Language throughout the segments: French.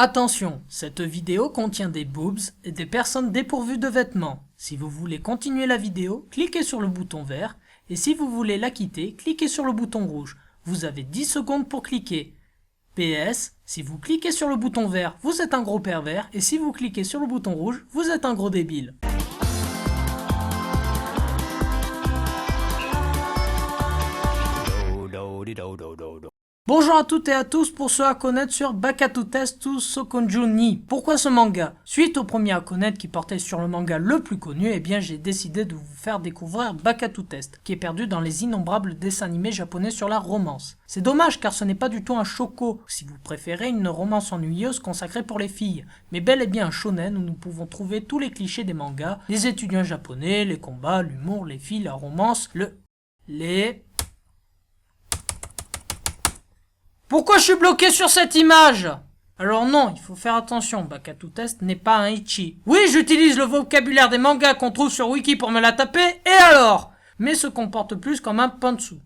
Attention, cette vidéo contient des boobs et des personnes dépourvues de vêtements. Si vous voulez continuer la vidéo, cliquez sur le bouton vert et si vous voulez la quitter, cliquez sur le bouton rouge. Vous avez 10 secondes pour cliquer. PS, si vous cliquez sur le bouton vert, vous êtes un gros pervers et si vous cliquez sur le bouton rouge, vous êtes un gros débile. Bonjour à toutes et à tous pour ceux à connaître sur Bakatutest Sokonju ni. Pourquoi ce manga? Suite au premier à connaître qui portait sur le manga le plus connu, eh bien j'ai décidé de vous faire découvrir Bakatutest, qui est perdu dans les innombrables dessins animés japonais sur la romance. C'est dommage car ce n'est pas du tout un shoko, si vous préférez une romance ennuyeuse consacrée pour les filles, mais bel et bien un shonen où nous pouvons trouver tous les clichés des mangas, les étudiants japonais, les combats, l'humour, les filles, la romance, Pourquoi je suis bloqué sur cette image? Alors non, il faut faire attention, Bakatutest n'est pas un ecchi. Oui, j'utilise le vocabulaire des mangas qu'on trouve sur Wiki pour me la taper, et alors? Mais se comporte plus comme un pantsu.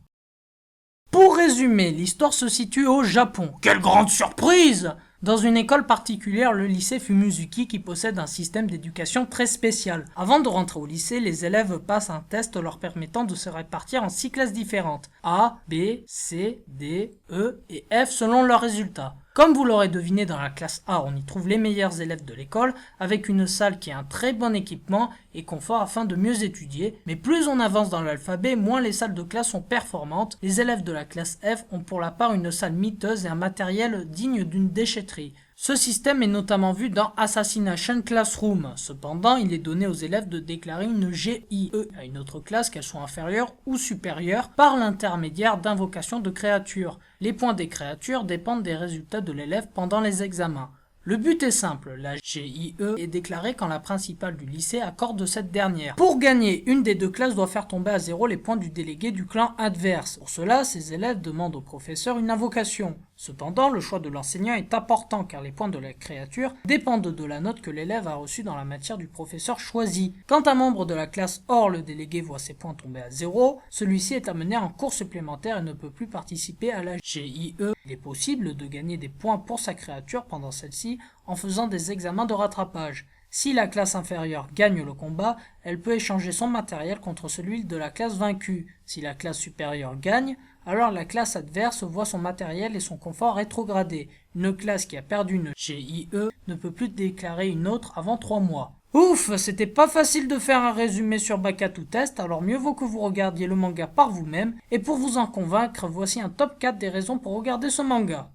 Pour résumer, l'histoire se situe au Japon. Quelle grande surprise! Dans une école particulière, le lycée Fumuzuki qui possède un système d'éducation très spécial. Avant de rentrer au lycée, les élèves passent un test leur permettant de se répartir en 6 classes différentes. A, B, C, D, E et F selon leurs résultats. Comme vous l'aurez deviné, dans la classe A, on y trouve les meilleurs élèves de l'école, avec une salle qui a un très bon équipement et confort afin de mieux étudier. Mais plus on avance dans l'alphabet, moins les salles de classe sont performantes. Les élèves de la classe F ont pour la part une salle miteuse et un matériel digne d'une déchetterie. Ce système est notamment vu dans Assassination Classroom. Cependant, il est donné aux élèves de déclarer une GIE à une autre classe, qu'elle soit inférieure ou supérieure, par l'intermédiaire d'invocations de créatures. Les points des créatures dépendent des résultats de l'élève pendant les examens. Le but est simple, la GIE est déclarée quand la principale du lycée accorde cette dernière. Pour gagner, une des deux classes doit faire tomber à zéro les points du délégué du clan adverse. Pour cela, ces élèves demandent au professeur une invocation. Cependant, le choix de l'enseignant est important car les points de la créature dépendent de la note que l'élève a reçue dans la matière du professeur choisi. Quand un membre de la classe hors le délégué voit ses points tomber à zéro, celui-ci est amené en cours supplémentaire et ne peut plus participer à la GIE. Il est possible de gagner des points pour sa créature pendant celle-ci en faisant des examens de rattrapage. Si la classe inférieure gagne le combat, elle peut échanger son matériel contre celui de la classe vaincue. Si la classe supérieure gagne, alors la classe adverse voit son matériel et son confort rétrogradé. Une classe qui a perdu une GIE ne peut plus déclarer une autre avant 3 mois. Ouf, c'était pas facile de faire un résumé sur Bakatutest, alors mieux vaut que vous regardiez le manga par vous-même. Et pour vous en convaincre, voici un top 4 des raisons pour regarder ce manga.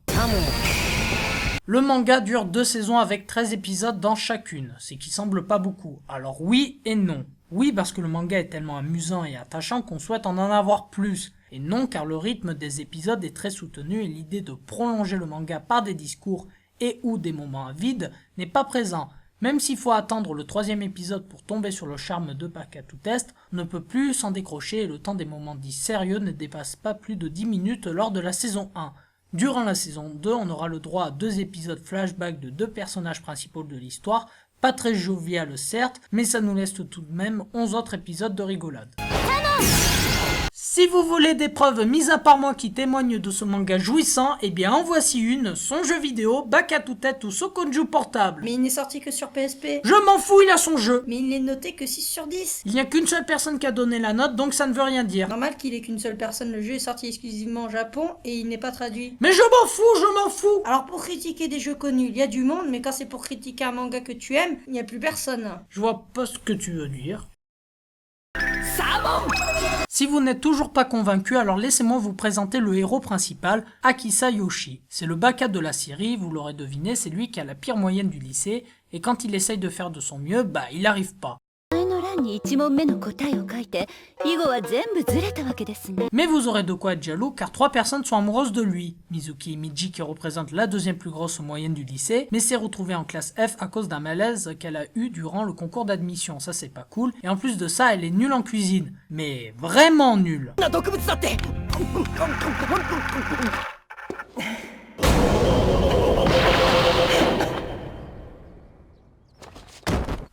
Le manga dure 2 saisons avec 13 épisodes dans chacune, ce qui semble pas beaucoup. Alors oui et non. Oui parce que le manga est tellement amusant et attachant qu'on souhaite en avoir plus. Et non car le rythme des épisodes est très soutenu et l'idée de prolonger le manga par des discours et ou des moments vides n'est pas présent. Même s'il faut attendre le 3e épisode pour tomber sur le charme de Bakatutest, on ne peut plus s'en décrocher et le temps des moments dits sérieux ne dépasse pas plus de 10 minutes lors de la saison 1. Durant la saison 2, on aura le droit à 2 épisodes flashback de 2 personnages principaux de l'histoire, pas très jovial certes, mais ça nous laisse tout de même 11 autres épisodes de rigolade. Si vous voulez des preuves mis à part moi qui témoignent de ce manga jouissant, eh bien en voici une, son jeu vidéo, Bakatutest Sokonju portable. Mais il n'est sorti que sur PSP. Je m'en fous, il a son jeu. Mais il n'est noté que 6 sur 10. Il n'y a qu'une seule personne qui a donné la note, donc ça ne veut rien dire. Normal qu'il ait qu'une seule personne, le jeu est sorti exclusivement au Japon et il n'est pas traduit. Mais je m'en fous. Alors pour critiquer des jeux connus, il y a du monde, mais quand c'est pour critiquer un manga que tu aimes, il n'y a plus personne. Je vois pas ce que tu veux dire. Si vous n'êtes toujours pas convaincu, alors laissez-moi vous présenter le héros principal, Akisa Yoshi. C'est le baka de la série, vous l'aurez deviné, c'est lui qui a la pire moyenne du lycée, et quand il essaye de faire de son mieux, il arrive pas. Mais vous aurez de quoi être jaloux car 3 personnes sont amoureuses de lui. Mizuki Miji qui représente la 2e plus grosse moyenne du lycée, mais s'est retrouvée en classe F à cause d'un malaise qu'elle a eu durant le concours d'admission, ça c'est pas cool. Et en plus de ça, elle est nulle en cuisine. Mais vraiment nulle.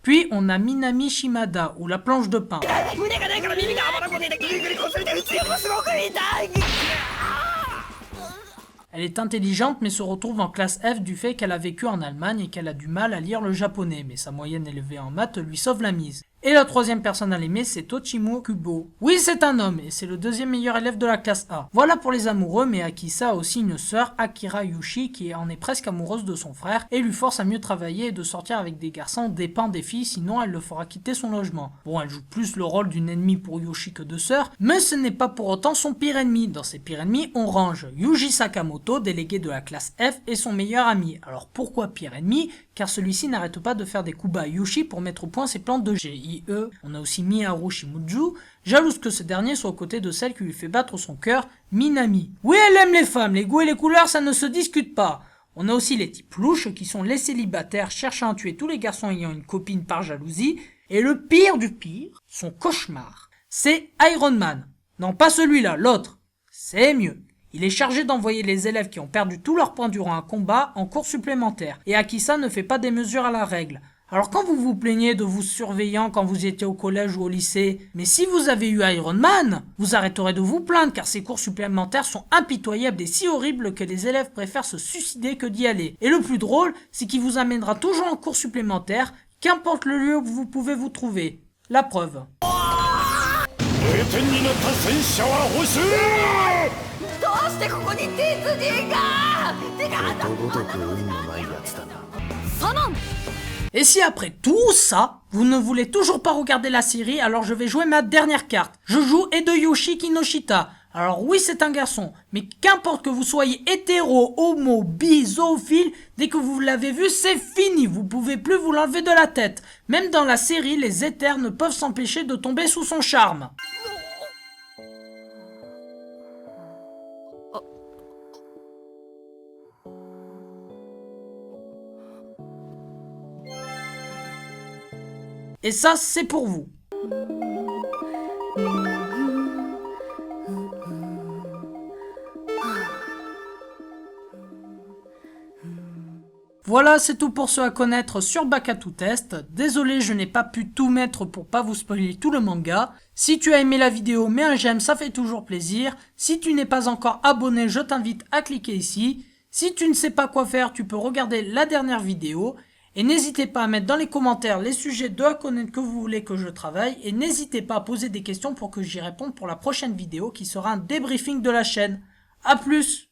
Puis on a Minami Shimada, ou la planche de pain. Elle est intelligente mais se retrouve en classe F du fait qu'elle a vécu en Allemagne et qu'elle a du mal à lire le japonais, mais sa moyenne élevée en maths lui sauve la mise. Et la troisième personne à l'aimer, c'est Tochimo Kubo. Oui, c'est un homme, et c'est le deuxième meilleur élève de la classe A. Voilà pour les amoureux, mais Akisa a aussi une sœur, Akira Yushi, qui en est presque amoureuse de son frère, et lui force à mieux travailler et de sortir avec des garçons dépend des filles, sinon elle le fera quitter son logement. Bon, elle joue plus le rôle d'une ennemie pour Yushi que de sœur, mais ce n'est pas pour autant son pire ennemi. Dans ses pires ennemis, on range Yuji Sakamoto, délégué de la classe F, et son meilleur ami. Alors pourquoi pire ennemi? Car celui-ci n'arrête pas de faire des coups bas à Yushi pour mettre au point ses plans de GIE. On a aussi Miharu Shimizu, jalouse que ce dernier soit aux côtés de celle qui lui fait battre son cœur, Minami. Oui, elle aime les femmes, les goûts et les couleurs, ça ne se discute pas. On a aussi les types louches qui sont les célibataires cherchant à tuer tous les garçons ayant une copine par jalousie. Et le pire du pire, son cauchemar, c'est Iron Man. Non, pas celui-là, l'autre. C'est mieux. Il est chargé d'envoyer les élèves qui ont perdu tous leurs points durant un combat en cours supplémentaires. Et Akisa ne fait pas des mesures à la règle. Alors quand vous vous plaignez de vous surveillant quand vous étiez au collège ou au lycée, mais si vous avez eu Iron Man, vous arrêterez de vous plaindre car ces cours supplémentaires sont impitoyables et si horribles que les élèves préfèrent se suicider que d'y aller. Et le plus drôle, c'est qu'il vous amènera toujours en cours supplémentaire, qu'importe le lieu où vous pouvez vous trouver. La preuve. Et si après tout ça, vous ne voulez toujours pas regarder la série, alors je vais jouer ma dernière carte. Je joue Edoyoshi Kinoshita. Alors oui, c'est un garçon, mais qu'importe que vous soyez hétéro, homo, bi, zoophile, dès que vous l'avez vu, c'est fini, vous pouvez plus vous l'enlever de la tête. Même dans la série, les hétères ne peuvent s'empêcher de tomber sous son charme. Et ça, c'est pour vous. Voilà, c'est tout pour ce à connaître sur Bac à tout test. Désolé, je n'ai pas pu tout mettre pour pas vous spoiler tout le manga. Si tu as aimé la vidéo, mets un j'aime, ça fait toujours plaisir. Si tu n'es pas encore abonné, je t'invite à cliquer ici. Si tu ne sais pas quoi faire, tu peux regarder la dernière vidéo. Et n'hésitez pas à mettre dans les commentaires les sujets de à connaître que vous voulez que je travaille. Et n'hésitez pas à poser des questions pour que j'y réponde pour la prochaine vidéo qui sera un débriefing de la chaîne. A plus!